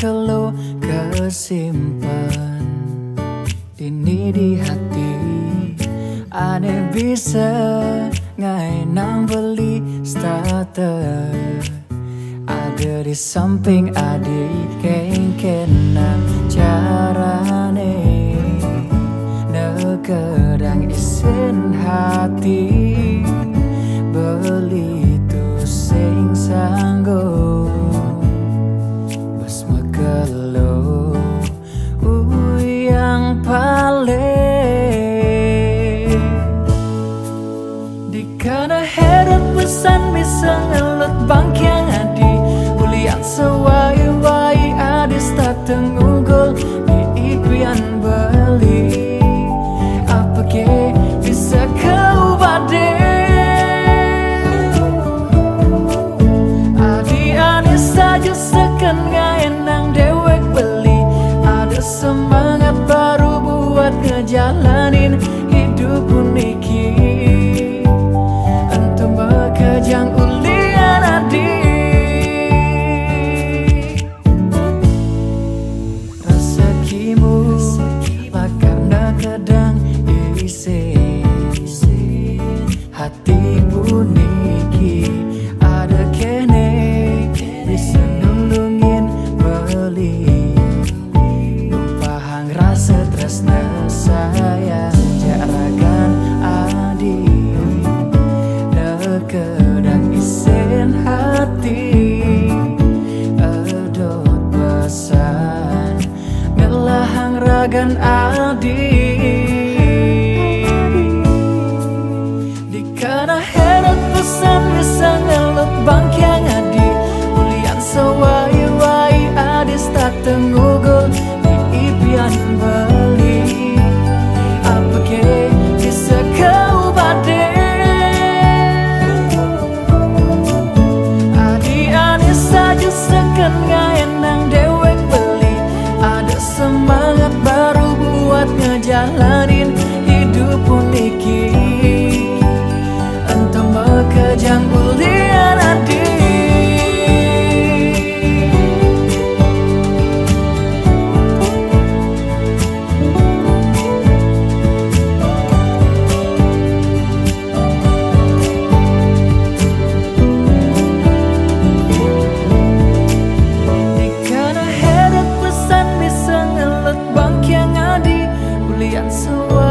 kalau kesimpan ini di hati. Ane bisa ngai nang beli starter, ada di samping adik kengkenan carane nekedang isin hati. Beli tu sing sanggup bas megelo yang paling dikana heret pesan bisa ngelut bangkyang adi ulian sewai-wai adis tak tengunggul di ipian beli apa ke bisa kau bade adi anis saja sekan ngaenang dewek beli ada semangat baru buat ngejalanin hidup uniki untuk bekejang ulian adik. Rezekimu makana kadang isi hati uniki ada kene bisa nulungin beli numpahang rasa tresna sayang jaragan adi nekedang isin hati edot pesan ngelahang ragan adi dikana heret pesan bisa ngelut bangkyang adi ulian sewai-wai adis tak tengugul di ipian beli apa ke bisa kau bade adi anis saja sekan ngaenang dewek beli ada semangat baru buat ngejalanin hidup uniki untuk bekejang ulian adik. Dikana heret pesan bisa ngelut bangkyang adi ulian suara